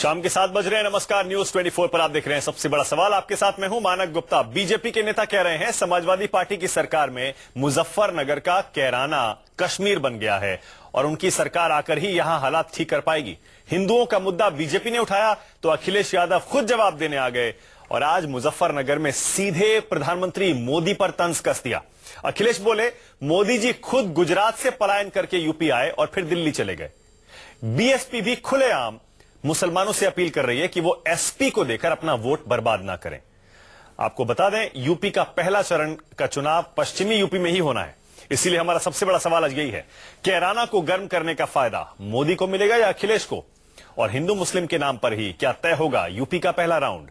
शाम के 7 बज रहे हैं। नमस्कार, न्यूज 24 पर आप देख रहे हैं सबसे बड़ा सवाल। आपके साथ मैं हूं मानक गुप्ता। बीजेपी के नेता कह रहे हैं समाजवादी पार्टी की सरकार में मुजफ्फरनगर का कैराना कश्मीर बन गया है और उनकी सरकार आकर ही यहां हालात ठीक कर पाएगी। हिंदुओं का मुद्दा बीजेपी ने उठाया तो अखिलेश यादव खुद जवाब देने आ गए और आज मुजफ्फरनगर में सीधे प्रधानमंत्री मोदी पर तंज कस दिया। अखिलेश बोले मोदी जी खुद गुजरात से पलायन करके यूपी आए और फिर दिल्ली चले गए। बीएसपी भी खुलेआम मुसलमानों से अपील कर रही है कि वो एसपी को देकर अपना वोट बर्बाद ना करें। आपको बता दें, यूपी का पहला चरण का चुनाव पश्चिमी यूपी में ही होना है। इसीलिए हमारा सबसे बड़ा सवाल आज यही है, कैराना को गर्म करने का फायदा मोदी को मिलेगा या अखिलेश को? और हिंदू मुस्लिम के नाम पर ही क्या तय होगा यूपी का पहला राउंड?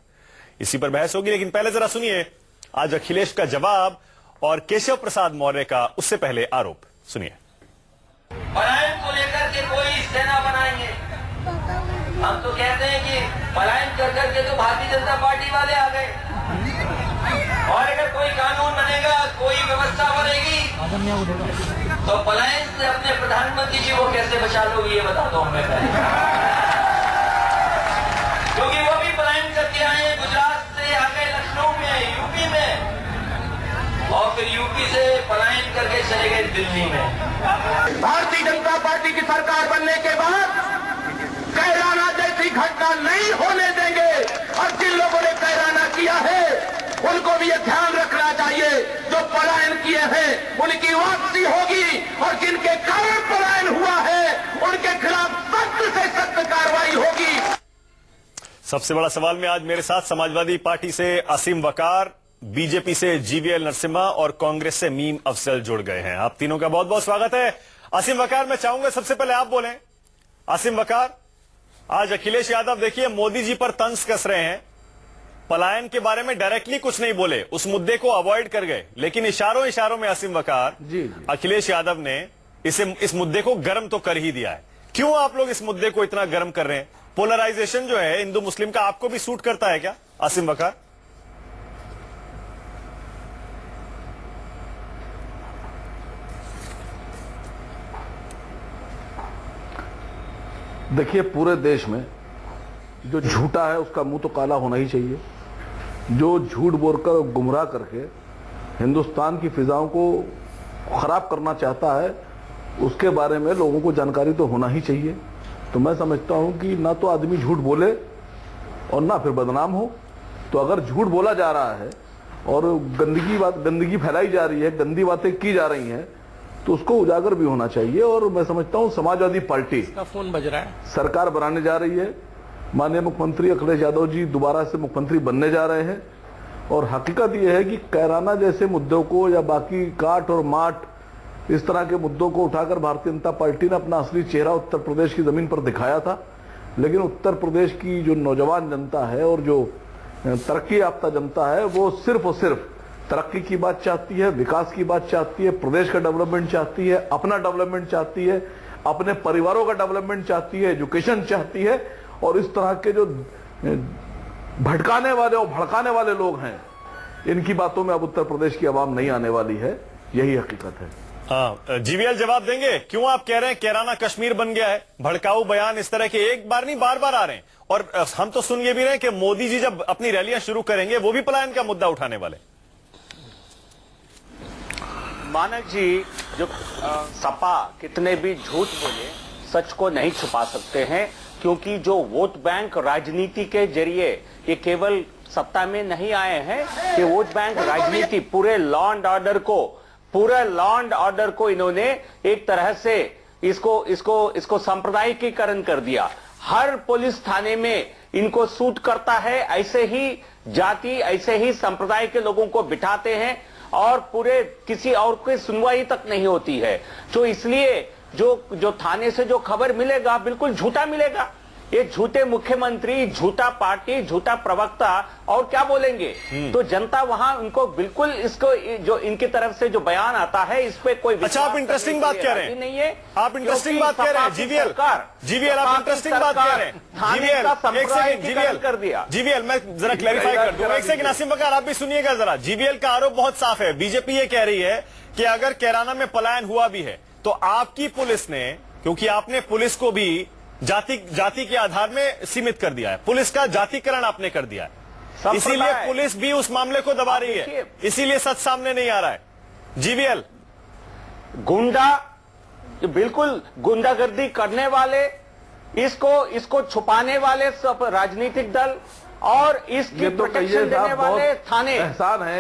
इसी पर बहस होगी, लेकिन पहले जरा सुनिए आज अखिलेश का जवाब और केशव प्रसाद मौर्य का उससे पहले आरोप सुनिए। पलायन को लेकर के कोई सेना बनाएंगे। हम तो कहते हैं कि पलायन कर करके तो भारतीय जनता पार्टी वाले आ गए, और अगर कोई कानून बनेगा, कोई व्यवस्था बनेगी, तो पलायन से अपने प्रधानमंत्री जी को कैसे बचा लोगे ये बता दो हमें पहले, क्योंकि वो भी पलायन करके आए हैं। गुजरात से आ गए लखनऊ में, यूपी में, और फिर यूपी से पलायन करके चले गए दिल्ली में। भारतीय जनता पार्टी की सरकार बनने के बाद कैराना जैसी घटना नहीं होने देंगे, और जिन लोगों ने कैराना किया है उनको भी ये ध्यान रखना चाहिए, जो पलायन किए हैं उनकी वापसी होगी, और जिनके कारण पलायन हुआ है उनके खिलाफ सख्त से सख्त कार्रवाई होगी। सबसे बड़ा सवाल में आज मेरे साथ समाजवादी पार्टी से असीम वकार, बीजेपी से जीवीएल नरसिम्हा और कांग्रेस से मीम अफजल जुड़ गए हैं। आप तीनों का बहुत बहुत स्वागत है। असीम वकार, मैं चाहूंगा सबसे पहले आप बोलें। असीम वकार, आज अखिलेश यादव देखिए मोदी जी पर तंज कस रहे हैं, पलायन के बारे में डायरेक्टली कुछ नहीं बोले, उस मुद्दे को अवॉइड कर गए, लेकिन इशारों इशारों में असीम वकार अखिलेश यादव ने इस मुद्दे को गर्म तो कर ही दिया है। क्यों आप लोग इस मुद्दे को इतना गर्म कर रहे हैं? पोलराइजेशन जो है हिंदू मुस्लिम का आपको भी सूट करता है क्या असीम वकार? देखिए, पूरे देश में जो झूठा है उसका मुंह तो काला होना ही चाहिए। जो झूठ बोलकर और गुमराह करके हिंदुस्तान की फिजाओं को खराब करना चाहता है उसके बारे में लोगों को जानकारी तो होना ही चाहिए। तो मैं समझता हूं कि ना तो आदमी झूठ बोले और ना फिर बदनाम हो। तो अगर झूठ बोला जा रहा है और गंदगी फैलाई जा रही है, गंदी बातें की जा रही हैं, तो उसको उजागर भी होना चाहिए। और मैं समझता हूं समाजवादी पार्टी का फोन बज रहा है, सरकार बनाने जा रही है। माननीय मुख्यमंत्री अखिलेश यादव जी दोबारा से मुख्यमंत्री बनने जा रहे हैं, और हकीकत यह है कि कैराना जैसे मुद्दों को या बाकी काट और माट इस तरह के मुद्दों को उठाकर भारतीय जनता पार्टी ने अपना असली चेहरा उत्तर प्रदेश की जमीन पर दिखाया था। लेकिन उत्तर प्रदेश की जो नौजवान जनता है और जो तरक्की याफ्ता जनता है वो सिर्फ और सिर्फ तरक्की की बात चाहती है, विकास की बात चाहती है, प्रदेश का डेवलपमेंट चाहती है, अपना डेवलपमेंट चाहती है, अपने परिवारों का डेवलपमेंट चाहती है, एजुकेशन चाहती है। और इस तरह के जो भटकाने वाले और भड़काने वाले लोग हैं, इनकी बातों में अब उत्तर प्रदेश की आवाम नहीं आने वाली है। यही हकीकत है। हाँ, जीवीएल जवाब देंगे, क्यों आप कह रहे हैं कैराना कश्मीर बन गया है? भड़काऊ बयान इस तरह के एक बार नहीं बार बार आ रहे हैं, और हम तो सुन ये भी रहे हैं कि मोदी जी जब अपनी रैलियां शुरू करेंगे वो भी पलायन का मुद्दा उठाने वाले। मानक जी, जो सपा कितने भी झूठ बोले सच को नहीं छुपा सकते हैं, क्योंकि जो वोट बैंक राजनीति के जरिए ये केवल सत्ता में नहीं आए हैं, कि वोट बैंक राजनीति पूरे लॉ एंड ऑर्डर को इन्होंने एक तरह से इसको सांप्रदायिकीकरण कर दिया। हर पुलिस थाने में इनको सूट करता है, ऐसे ही जाति, ऐसे ही संप्रदाय के लोगों को बिठाते हैं और पूरे किसी और की सुनवाई तक नहीं होती है। तो इसलिए जो थाने से जो खबर मिलेगा बिल्कुल झूठा मिलेगा। ये झूठे मुख्यमंत्री, झूठा पार्टी, झूठा प्रवक्ता और क्या बोलेंगे? तो जनता वहां उनको बिल्कुल इसको जो इनकी तरफ से जो बयान आता है इस पे कोई अच्छा, आप इंटरेस्टिंग बात कह रहे हैं, नहीं है आप इंटरेस्टिंग बात कह रहे हैं जीवीएल आप इंटरेस्टिंग बात कह रहे हैं। जीवीएल कर दिया। जीवीएल मैं जरा क्लैरिफाई कर दूं, एक सेकंड असीम वकार आप भी सुनिएगा जरा। जीवीएल का आरोप बहुत साफ है, बीजेपी ये कह रही है कि अगर कैराना में पलायन हुआ भी है तो आपकी पुलिस ने, क्योंकि आपने पुलिस को भी जाति के आधार में सीमित कर दिया है, पुलिस का जातिकरण आपने कर दिया है, इसीलिए पुलिस भी उस मामले को दबा रही है, इसीलिए सच सामने नहीं आ रहा है। जीवीएल गुंडा, जो बिल्कुल गुंडागर्दी करने वाले, इसको छुपाने वाले सब राजनीतिक दल और इसकी प्रोटेक्शन देने वाले थाने,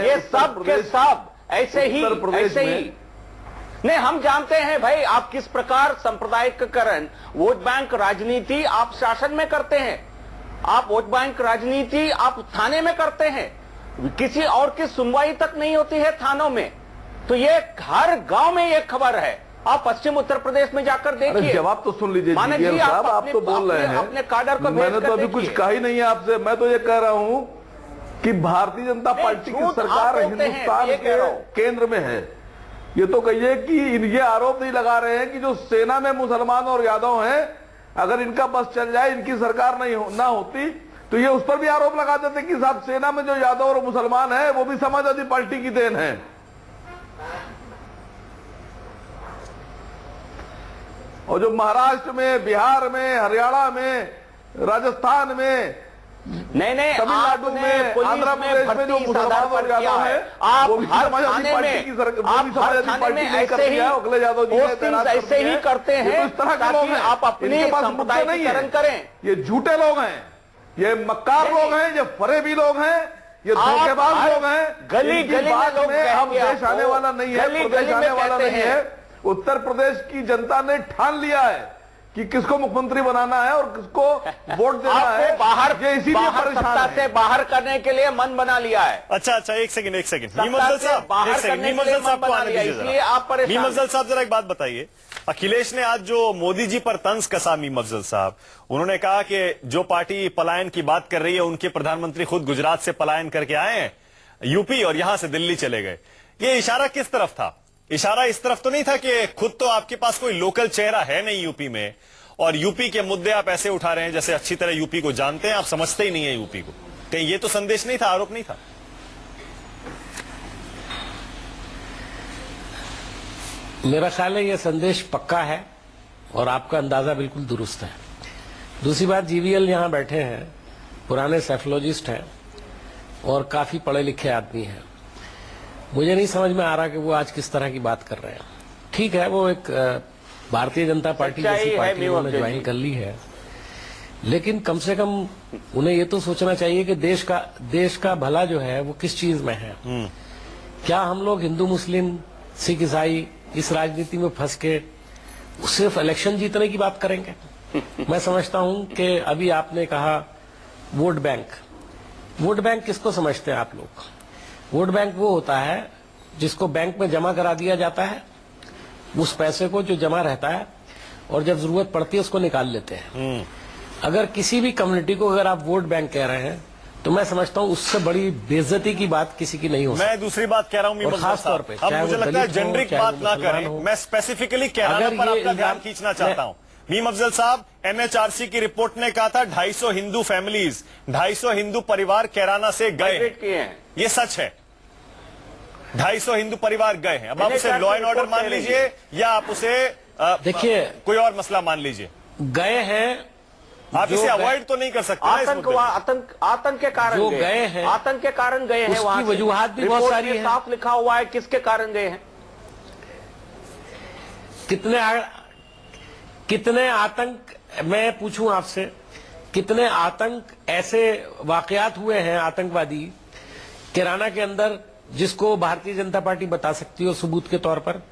ये सब के सब ऐसे ही नहीं। हम जानते हैं भाई आप किस प्रकार सांप्रदायिककरण, वोट बैंक राजनीति आप शासन में करते हैं, आप वोट बैंक राजनीति आप थाने में करते हैं, किसी और की सुनवाई तक नहीं होती है थानों में। तो ये हर गांव में ये खबर है, आप पश्चिम उत्तर प्रदेश में जाकर देखिए। जवाब तो सुन लीजिए जीवीएल साहब, आप तो बोल रहे हैं, अपने काडर को मैंने तो अभी कुछ कहा ही नहीं है आपसे। मैं तो ये कह रहा हूं कि भारतीय जनता पार्टी की सरकार हिंदुस्तान के केंद्र में है। ये तो कहिए कि ये आरोप नहीं लगा रहे हैं कि जो सेना में मुसलमान और यादव हैं, अगर इनका बस चल जाए, इनकी सरकार ना होती, तो ये उस पर भी आरोप लगा देते कि साहब सेना में जो यादव और मुसलमान है वो भी समाजवादी पार्टी की देन है। और जो महाराष्ट्र में, बिहार में, हरियाणा में, राजस्थान में, नहीं तमिलनाडु में, आंध्र प्रदेश में जो मुसलमान और यादव है, आप वो भी समाजवादी पार्टी की ऐसे ही करते हैं, इस तरह के लोग हैं, आप अपने सांप्रदायिकरण करें। ये झूठे लोग हैं, ये मक्कार लोग हैं, ये फरेबी लोग हैं, ये धोखेबाज लोग हैं। गली गली में लोग अब देश आने वाला नहीं है, प्रदेश आने वाला नहीं है। उत्तर प्रदेश की जनता ने ठान लिया है कि किसको मुख्यमंत्री बनाना है और किसको वोट देना है। बाहर इसीलिए सत्ता से बाहर करने के लिए मन बना लिया है। अच्छा, एक सेकंड मीमफजल साहब जरा एक बात बताइए। अखिलेश ने आज जो मोदी जी पर तंज कसा, मीमफजल साहब, उन्होंने कहा कि जो पार्टी पलायन की बात कर रही है, उनके प्रधानमंत्री खुद गुजरात से पलायन करके आए हैं यूपी और यहां से दिल्ली चले गए। ये इशारा किस तरफ था? इशारा इस तरफ तो नहीं था कि खुद तो आपके पास कोई लोकल चेहरा है नहीं यूपी में, और यूपी के मुद्दे आप ऐसे उठा रहे हैं जैसे अच्छी तरह यूपी को जानते हैं, आप समझते ही नहीं है यूपी को। कहीं ये तो संदेश नहीं था, आरोप नहीं था? मेरा ख्याल है यह संदेश पक्का है और आपका अंदाजा बिल्कुल दुरुस्त है। दूसरी बात, जीवीएल यहां बैठे हैं, पुराने साइकोलॉजिस्ट हैं और काफी पढ़े लिखे आदमी हैं। मुझे नहीं समझ में आ रहा कि वो आज किस तरह की बात कर रहे हैं। ठीक है, वो एक भारतीय जनता पार्टी जैसी पार्टी उन्होंने ज्वाइन कर ली है, लेकिन कम से कम उन्हें ये तो सोचना चाहिए कि देश का भला जो है वो किस चीज में है। क्या हम लोग हिंदू मुस्लिम सिख ईसाई इस राजनीति में फंस के सिर्फ इलेक्शन जीतने की बात करेंगे? मैं समझता हूं कि अभी आपने कहा वोट बैंक किसको समझते हैं आप लोग? वोट बैंक वो होता है जिसको बैंक में जमा करा दिया जाता है, उस पैसे को जो जमा रहता है, और जब जरूरत पड़ती है उसको निकाल लेते हैं। अगर किसी भी कम्युनिटी को अगर आप वोट बैंक कह रहे हैं तो मैं समझता हूं उससे बड़ी बेइज्जती की बात किसी की नहीं हो सकती। मैं दूसरी बात कह रहा हूं, खास तौर पे अब मुझे लगता है जेनरिक बात ना करें, मैं स्पेसिफिकली कैराना पर आपका ध्यान खींचना चाहता हूं। मीमफजल साहब, एनएचआरसी की रिपोर्ट ने कहा था 250 हिंदू फैमिलीज, 250 हिंदू परिवार कैराना से गए, ये सच है? 250 हिंदू परिवार गए हैं। अब आप उसे लॉ एंड ऑर्डर मान लीजिए या आप उसे देखिए कोई और मसला मान लीजिए, गए हैं, आप इसे अवॉइड तो नहीं कर सकते। आतंक के कारण गए हैं, आतंक के कारण गए हैं, उसकी वजूहात भी बहुत सारी है। साफ लिखा हुआ है किसके कारण गए हैं। कितने आतंक, मैं पूछूं आपसे, कितने आतंक ऐसे वाकयात हुए हैं आतंकवादी कैराना के अंदर जिसको भारतीय जनता पार्टी बता सकती हो सबूत के तौर पर,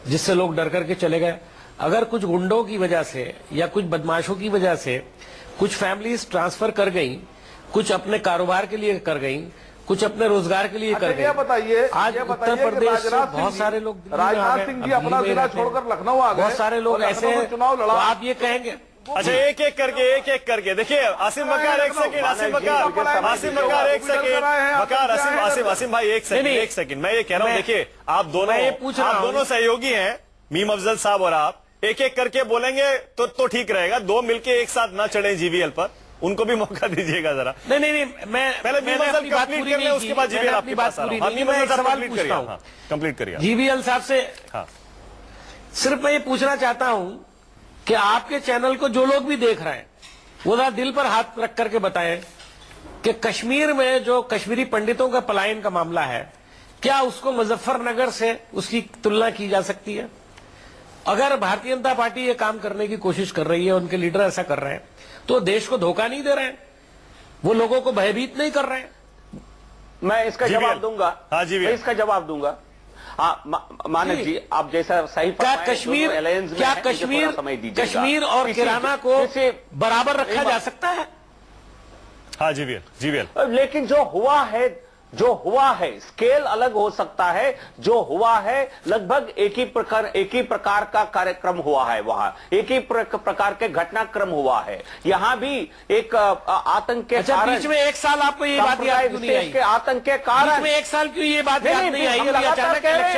जिससे लोग डर करके चले गए? अगर कुछ गुंडों की वजह से या कुछ बदमाशों की वजह से कुछ फैमिलीज ट्रांसफर कर गई, कुछ अपने कारोबार के लिए कर गई, कुछ अपने रोजगार के लिए कर गई। बताइए, आज उत्तर प्रदेश से बहुत सारे लोग, राजनाथ सिंह जी अपना जिला छोड़कर लखनऊ आ गए, बहुत सारे लोग ऐसे हैं, चुनाव लड़ा। आप ये कहेंगे? अच्छा, एक एक करके देखिए। आसिम बकार एक सेकंड, आसिम बकार एक सेकंड, आसिम भाई एक सेकंड, मैं ये कह रहा हूं, देखिए आप दोनों सहयोगी हैं, मीमफजल साहब और आप, एक एक करके बोलेंगे तो ठीक रहेगा। दो मिलके एक साथ ना चढ़े जीवीएल पर, उनको भी मौका दीजिएगा जरा। नहीं, मैं पहले मीमफजल कंप्लीट कर लें, उसके बाद जीवीएल आपकी बात आ रहा हूं। कंप्लीट करिए जीवीएल साहब से। हाँ, सिर्फ मैं ये पूछना चाहता हूं कि आपके चैनल को जो लोग भी देख रहे हैं वो जरा दिल पर हाथ रख करके बताएं कि कश्मीर में जो कश्मीरी पंडितों का पलायन का मामला है, क्या उसको मुजफ्फरनगर से उसकी तुलना की जा सकती है? अगर भारतीय जनता पार्टी ये काम करने की कोशिश कर रही है, उनके लीडर ऐसा कर रहे हैं, तो देश को धोखा नहीं दे रहे हैं, वो लोगों को भयभीत नहीं कर रहे हैं। मैं इसका जवाब दूंगा। हाँ जी, मैं इसका जवाब दूंगा। मानक जी, आप जैसा सही क्या कश्मीर कश्मीर और किराना को बराबर रखा जा सकता है? हाँ जी, लेकिन जो हुआ है स्केल अलग हो सकता है। जो हुआ है लगभग एक ही प्रकार का कार्यक्रम हुआ है, वहां एक ही प्रकार के घटनाक्रम हुआ है। यहां भी एक आतंक के कारण, बीच में एक साल आपको ये बात याद क्यों नहीं आई? के आतंक के कारण बीच में एक साल क्यों ये बात याद नहीं आई? लगातार कह रहे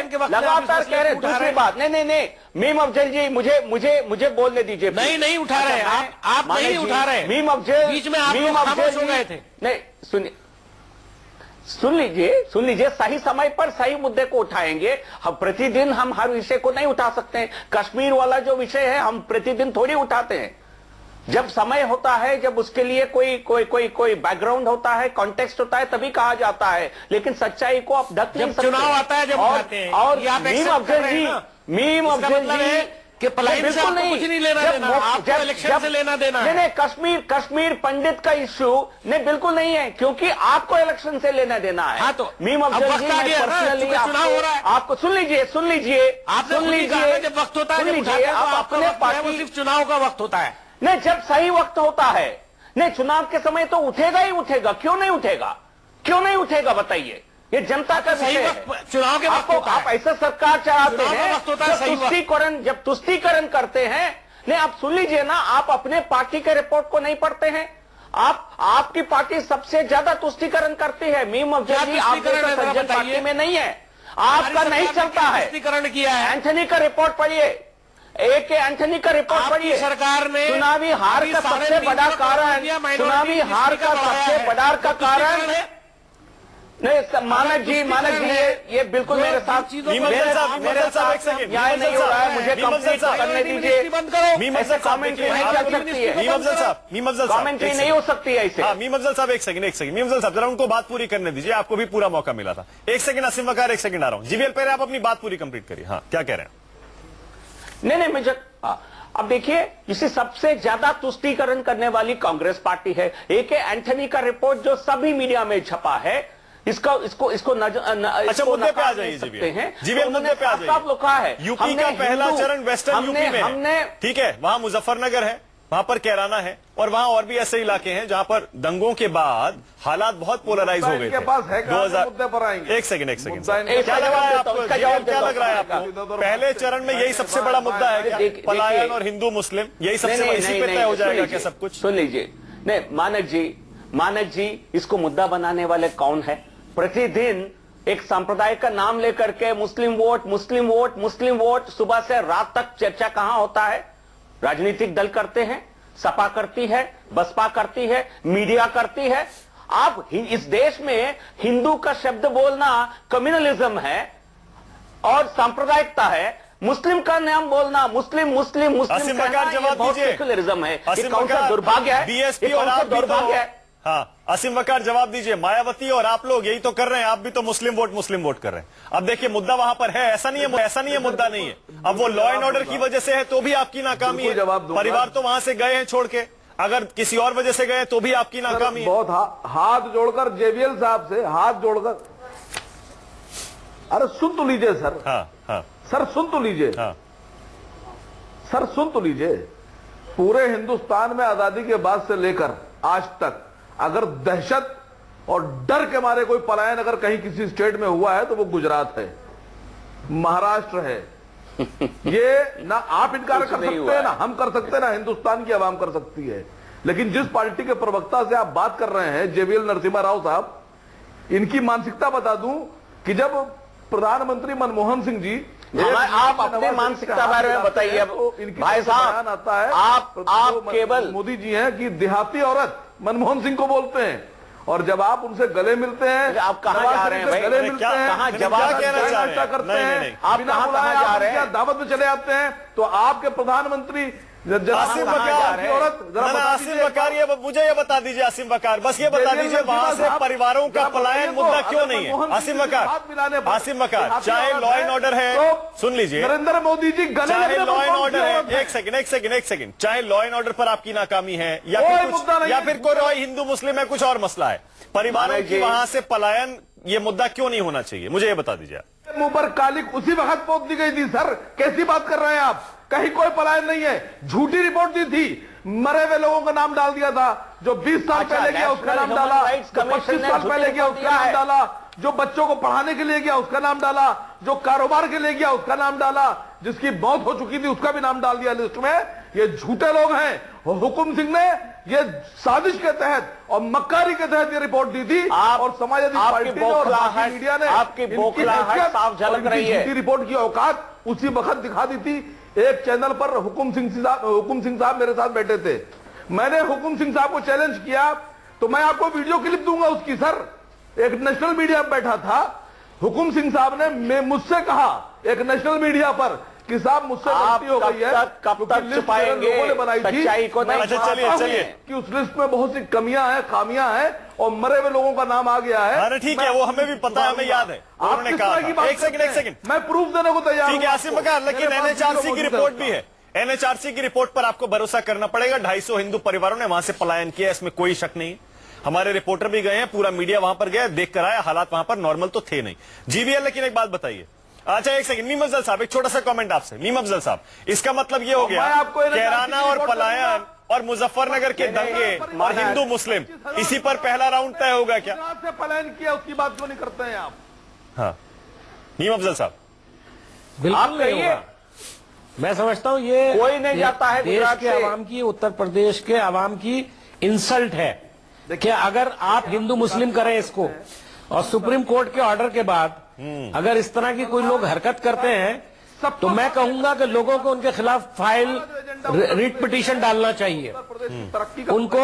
हैं दूसरी बात। नहीं, मीम अफजल जी, मुझे बोलने दीजिए। नहीं उठा रहे आप नहीं उठा रहे। मीम अफजल बीच में आप लोग खामोश हो गए थे। नहीं, सुन लीजिए, सही समय पर सही मुद्दे को उठाएंगे। हम प्रतिदिन हम हर विषय को नहीं उठा सकते हैं। कश्मीर वाला जो विषय है हम प्रतिदिन थोड़ी उठाते हैं। जब समय होता है, जब उसके लिए कोई बैकग्राउंड होता है, कॉन्टेक्स्ट होता है, तभी कहा जाता है। लेकिन सच्चाई को आप ढक नहीं सकते। चुनाव आता है जब उठाते हैं। और मीम अफजल जी कि पलायन से आपको कुछ नहीं लेना देना, आपको इलेक्शन से लेना देना है। नहीं, कश्मीर पंडित का इश्यू नहीं, बिल्कुल नहीं है, क्योंकि आपको इलेक्शन से लेना देना है। हाँ, तो मीम अफजल जी, पर्सनली चुनाव हो रहा है, आपको सुन लीजिए, जब वक्त होता है, आप अपने पार्टी, सिर्फ चुनाव का वक्त होता है। नहीं, जब सही वक्त होता है, नहीं, चुनाव के समय तो उठेगा ही उठेगा। क्यों नहीं उठेगा बताइए? ये जनता का सही विषय वक्त है। चुनाव के वक्त होता है। आप ऐसा सरकार चाहते हैं जब तुष्टीकरण करते हैं। नहीं, आप सुन लीजिए ना, आप अपने पार्टी के रिपोर्ट को नहीं पढ़ते हैं। आपकी पार्टी सबसे ज्यादा तुष्टीकरण करती है। मीम अफजल जी, आप सज्जन पार्टी में नहीं है, आपका नहीं चलता है। तुष्टीकरण किया है। एंथनी का रिपोर्ट पढ़िए, एंथनी का रिपोर्ट पढ़िए। सरकार ने चुनावी हार का सबसे बड़ा कारण, नहीं, मानक जी, ये बिल्कुल मेरे साथ न्याय नहीं हो रहा है। मुझे कंप्लीट करने दीजिए। ऐसे कमेंट्री नहीं चल सकती है। कमेंट्री नहीं हो सकती है ऐसे। मीम अफजल साहब एक सेकंड मीम अफजल साहब, जरा उनको बात पूरी करने दीजिए। आपको भी पूरा मौका मिला था। एक सेकंड असीम वकार, एक सेकंड आ रहा हूं। जीवीएल पहले आप अपनी बात पूरी कंप्लीट करिए। हाँ, क्या कह रहे हैं? नहीं, मुझे अब देखिए, इसे सबसे ज्यादा तुष्टीकरण करने वाली कांग्रेस पार्टी है। एक एंथनी का रिपोर्ट जो सभी मीडिया में छपा है, इसको अच्छा, मुद्दे पे आ जाइए। जीवीएल मुद्दे पे आ जाइए। साफ लिखा है, यूपी का पहला चरण वेस्टर्न यूपी में है, ठीक है। वहां मुजफ्फरनगर है, वहां पर कैराना है, और वहां और भी ऐसे इलाके हैं जहां पर दंगों के बाद हालात बहुत पोलराइज हो गए थे। 2000 मुद्दे पर आएंगे। एक सेकंड क्या लग रहा है आपको? क्या लग रहा है आपको? पहले चरण में यही सबसे बड़ा मुद्दा है क्या? पलायन और हिंदू मुस्लिम, यही सबसे इसी पे तय हो जाएगा क्या सब कुछ? सुन लीजिए, नहीं, मानक जी, इसको मुद्दा बनाने वाले कौन है? प्रतिदिन एक संप्रदाय का नाम लेकर के मुस्लिम वोट सुबह से रात तक चर्चा कहां होता है? राजनीतिक दल करते हैं, सपा करती है, बसपा करती है, मीडिया करती है। आप इस देश में हिंदू का शब्द बोलना कम्युनलिज्म है और सांप्रदायिकता है। मुस्लिम का नाम बोलना मुस्लिम सेक्युलरिज्म है। ये कौन सा दुर्भाग्य है? बीएसपी और आप दुर्भाग्य है। हाँ, असीम वकार जवाब दीजिए। मायावती और आप लोग यही तो कर रहे हैं, आप भी तो मुस्लिम वोट कर रहे हैं। अब देखिए, मुद्दा वहां पर है, ऐसा नहीं है मुद्दा नहीं है। अब वो लॉ एंड ऑर्डर की वजह से है तो भी आपकी नाकामी है। परिवार तो वहां से गए हैं छोड़ के, अगर किसी और वजह से गए तो भी आपकी नाकामी है। बहुत हाथ जोड़कर जेवीएल साहब से हाथ जोड़कर, अरे सुन तो लीजिए सर। हाँ, सर सुन तो लीजिए। हाँ, सर सुन तो लीजिए। पूरे हिंदुस्तान में आजादी के बाद से लेकर आज तक अगर दहशत और डर के मारे कोई पलायन अगर कहीं किसी स्टेट में हुआ है तो वो गुजरात है, महाराष्ट्र है। ये ना आप इनकार कर सकते हैं, ना हम कर सकते हैं, ना हिंदुस्तान की आवाम कर सकती है। लेकिन जिस पार्टी के प्रवक्ता से आप बात कर रहे हैं, जेवीएल नरसिम्हा राव साहब, इनकी मानसिकता बता दूं कि जब प्रधानमंत्री मनमोहन सिंह जी, आप अपने मानसिकता बारे में बताइए भाई साहब। आता है आप केवल मोदी जी हैं कि देहाती औरत मनमोहन सिंह को बोलते हैं, और जब आप उनसे गले मिलते हैं, आप कहां जा रहे हैं भाई? गले मिलते हैं, कहां जवाब करते हैं, आप बिना बुलाए आप दावत में चले आते हैं, तो आपके प्रधानमंत्री आसिम वकार, आसिम वकार, ये मुझे ये बता दीजिए आसिम वकार, बस ये बता दीजिए वहां से परिवारों का पलायन मुद्दा क्यों नहीं है? आसिम वकार, चाहे लॉ एंड ऑर्डर है, सुन लीजिए, नरेंद्र मोदी जी चाहे लॉ एंड ऑर्डर है, एक सेकंड, चाहे लॉ एंड ऑर्डर पर आपकी नाकामी है या फिर कोई हिंदू मुस्लिम है, कुछ और मसला है, परिवारों की वहां से पलायन, ये मुद्दा क्यों नहीं होना चाहिए? मुझे ये बता दीजिए। मुंह पर कालिक उसी वक्त पोत दी गई थी। सर कैसी बात कर रहे हैं आप? कहीं कोई पलायन नहीं है, झूठी रिपोर्ट दी थी, मरे हुए लोगों का नाम डाल दिया था, जो 20 साल पहले गया उसका नाम डाला, जो 25 साल पहले गया उसका नाम डाला, जो बच्चों को पढ़ाने के लिए गया उसका नाम डाला, जो कारोबार के लिए गया उसका नाम डाला, जिसकी मौत हो चुकी थी उसका भी नाम डाल दिया लिस्ट में। ये झूठे लोग हैं। हुकुम सिंह ने ये साजिश के तहत और मक्कारी के तहत ये रिपोर्ट दी थी और समाजवादी पार्टी ने और मीडिया ने आपकी बौखलाहट साफ झलक रही है। रिपोर्ट की औकात उसी वक्त दिखा दी थी। एक चैनल पर हुकुम सिंह साहब मेरे साथ बैठे थे, मैंने हुकुम सिंह साहब को चैलेंज किया, तो मैं आपको वीडियो क्लिप दूंगा उसकी। सर एक नेशनल मीडिया पर बैठा था, हुकुम सिंह साहब ने मुझसे कहा एक नेशनल मीडिया पर कि साहब मुझसे गलती हो गई है, कब तक छुपाएंगे लोगों ने बनाई थी, सच्चाई को? अच्छा चलिए कि उस लिस्ट में बहुत सी कमियां हैं, खामियां हैं और मरे हुए लोगों का नाम आ गया है। अरे ठीक है, वो हमें भी पता है, हमें याद है, उन्होंने कहा था। एक सेकंड, मैं प्रूफ देने को तैयार हूं। ठीक है आसिम वकार, लेकिन एनएचआरसी की रिपोर्ट भी है, एनएचआरसी की रिपोर्ट पर आपको भरोसा करना पड़ेगा। 250 हिंदू परिवारों ने वहां से पलायन किया, इसमें कोई शक नहीं। हमारे रिपोर्टर भी गए हैं, पूरा मीडिया वहां पर गया, देख कर आया, हालात वहां पर नॉर्मल तो थे नहीं। जीवीएल, लेकिन एक बात बताइए, अच्छा एक सेकंड, मीम अफजल साहब, एक छोटा सा कमेंट आपसे। मीम अफजल साहब, इसका मतलब ये हो गया कैराना और पलायन और मुजफ्फरनगर के दंगे और हिंदू मुस्लिम, इसी पर पहला राउंड तय होगा क्या? से पलायन किया उसकी बात क्यों नहीं करते हैं आप? हाँ मीम अफजल साहब, बिल्कुल नहीं होगा। मैं समझता हूं ये कोई नहीं जाता है देश के आवाम की, उत्तर प्रदेश के आवाम की इंसल्ट है। देखिए, अगर आप हिंदू मुस्लिम करें इसको और सुप्रीम कोर्ट के ऑर्डर के बाद अगर इस तरह की कोई लोग हरकत करते हैं तो मैं कहूंगा कि लोगों को उनके खिलाफ फाइल रिट पिटीशन डालना चाहिए। उनको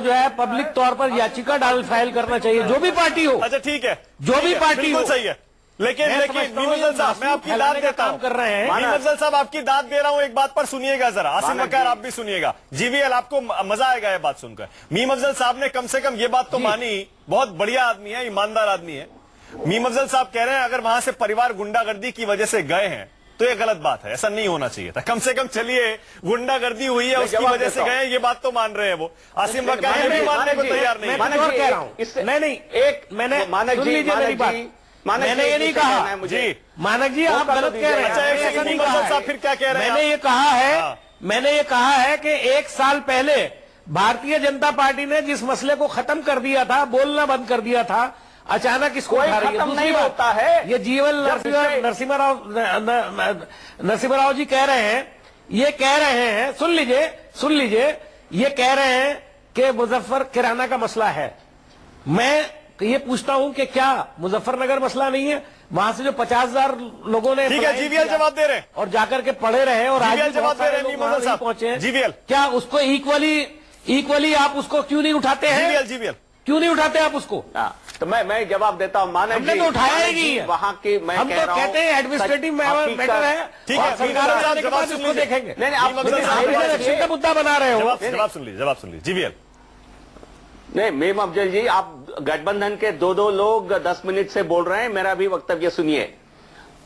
जो है पब्लिक तौर पर याचिका फाइल करना चाहिए, जो भी पार्टी हो। अच्छा ठीक है, जो भी पार्टी हो, सही है। लेकिन मीम अफजल साहब, मैं आपकी दाद देता हूं, कर रहे हैं। मीम अफजल साहब आपकी दाद दे रहा हूं, एक बात पर सुनिएगा जरा। आसिम वकार आप भी सुनिएगा, जीवीएल आपको मजा आएगा ये बात सुनकर। मीम अफजल साहब ने कम से कम ये बात तो मानी, बहुत बढ़िया आदमी है, ईमानदार आदमी है। मीम अफजल साहब कह रहे हैं अगर वहां से परिवार गुंडागर्दी की वजह से गए हैं तो ये गलत बात है, ऐसा नहीं होना चाहिए था। कम से कम चलिए, गुंडागर्दी हुई है उसकी वजह से गए, ये बात तो मान रहे हैं वो। आसिम वकार ये भी मानने को तैयार नहीं। मैं कह रहा हूं, नहीं एक मैंने सुन लीजिए मेरी बात, मैंने ये नहीं कहा जी, मानक जी आप गलत कह रहे हैं। अच्छा एक सेकंड, मीम अफजल साहब फिर क्या कह रहे हैं? मैंने ये कहा है कि 1 साल पहले भारतीय जनता पार्टी ने जिस मसले को खत्म कर दिया था, बोलना बंद कर दिया था, अचानक इसको उठा रही है। नहीं होता है, ये जीवन नरसिम्हा राव जी कह रहे हैं, ये कह रहे हैं, सुन लीजिए, ये कह रहे हैं कि मुजफ्फर किराना का मसला है। मैं ये पूछता हूं कि क्या मुजफ्फरनगर मसला नहीं है? वहां से जो 50,000 लोगों ने, ठीक है जीवीएल जवाब दे रहे हैं और जाकर के पढ़े रहे और आज जवाब दे रहे हैं, पहुंचे जीवीएल, क्या उसको इक्वली आप उसको क्यों नहीं उठाते हैं? जीवीएल क्यों नहीं उठाते आप उसको? तो मैं जवाब देता हूं। माना हमने तो उठाया ही नहीं है वहां की, मैं हम तो कहते हैं एडमिनिस्ट्रेटिव मैटर है। ठीक है, सरकार के बाद उसको देखेंगे। नहीं, आप इलेक्शन का मुद्दा बना रहे हो। जवाब सुन लीजिए जीवीएल। नहीं मीम अफजल जी, आप गठबंधन के दो लोग 10 मिनट से बोल रहे हैं, मेरा भी वक्तव्य सुनिए।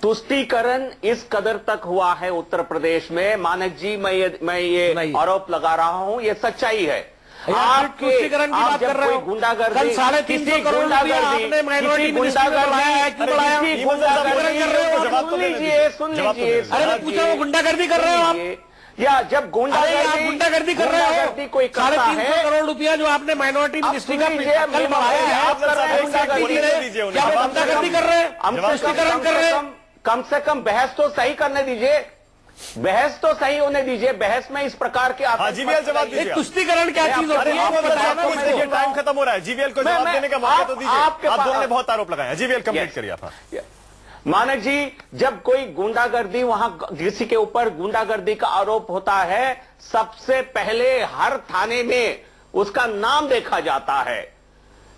तुष्टीकरण इस कदर तक हुआ है उत्तर प्रदेश में, मानक जी मैं ये आरोप लगा रहा हूं, ये सच्चाई है। तुष्टीकरण की बात कर रहे हो, गुंडागर्दी, कल 350 करोड़ रुपया आपने माइनॉरिटी मिनिस्ट्री में बढ़ाया है, क्यों बढ़ाया? सुन लीजिए, अरे मैं पूछा वो गुंडागर्दी कर रहे हो आप, या जब गुंडागर्दी कर रहे हो? कोई 350 करोड़ रुपया जो आपने माइनॉरिटी मिनिस्ट्री का कल बढ़ाया है, क्या वो गुंडागर्दी कर रहे हैं? हम तुष्टीकरण कर रहे हैं? कम से कम बहस तो सही करने दीजिए, बहस तो सही होने दीजिए। बहस में इस प्रकार के जीवीएल जवाब दीजिए। तुष्टीकरण क्या चीज होती है? टाइम खत्म हो रहा है, जीवीएल को जवाब देने का मौका तो दीजिए। आप दोनों ने बहुत आरोप लगाया, जीवीएल कंप्लीट करिए आप। मानक जी, जब कोई गुंडागर्दी, वहां किसी के ऊपर गुंडागर्दी का आरोप होता है, सबसे पहले हर थाने में उसका नाम देखा जाता है।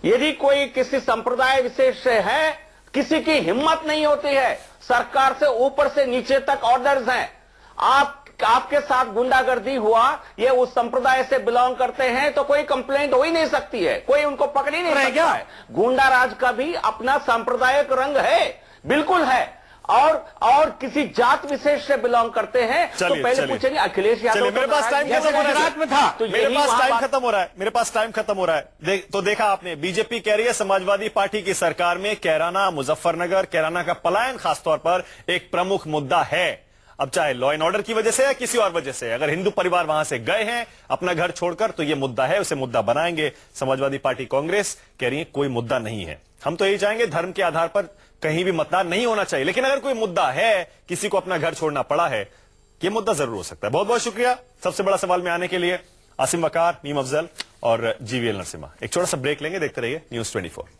यदि कोई किसी संप्रदाय विशेष से है, किसी की हिम्मत नहीं होती है, सरकार से ऊपर से नीचे तक ऑर्डर्स हैं, आपके साथ गुंडागर्दी हुआ, ये उस संप्रदाय से बिलोंग करते हैं तो कोई कंप्लेंट हो ही नहीं सकती है, कोई उनको पकड़ ही नहीं सकता है। गुंडा राज का भी अपना सांप्रदायिक रंग है, बिल्कुल है। और किसी जात विशेष से बिलोंग करते हैं तो पहले पूछेंगे अखिलेश यादव मेरे पास टाइम खत्म हो रहा है, में था तो मेरे पास टाइम खत्म हो रहा है। तो देखा आपने, बीजेपी कह रही है समाजवादी पार्टी की सरकार में कैराना, मुजफ्फरनगर, कैराना का पलायन खासतौर पर एक प्रमुख मुद्दा है। अब चाहे लॉ एंड ऑर्डर की वजह से या किसी और वजह से, अगर हिंदू परिवार वहां से गए हैं अपना घर छोड़कर तो यह मुद्दा है, उसे मुद्दा बनाएंगे। समाजवादी पार्टी कांग्रेस कह रही है कोई मुद्दा नहीं है। हम तो यही चाहेंगे धर्म के आधार पर कहीं भी मतदान नहीं होना चाहिए, लेकिन अगर कोई मुद्दा है, किसी को अपना घर छोड़ना पड़ा है, यह मुद्दा जरूर हो सकता है। बहुत बहुत शुक्रिया सबसे बड़ा सवाल में आने के लिए आसिम वकार, नीम अफजल और जीवीएल नरसिम्हा। एक छोटा सा ब्रेक लेंगे, देखते रहिए न्यूज़ 24।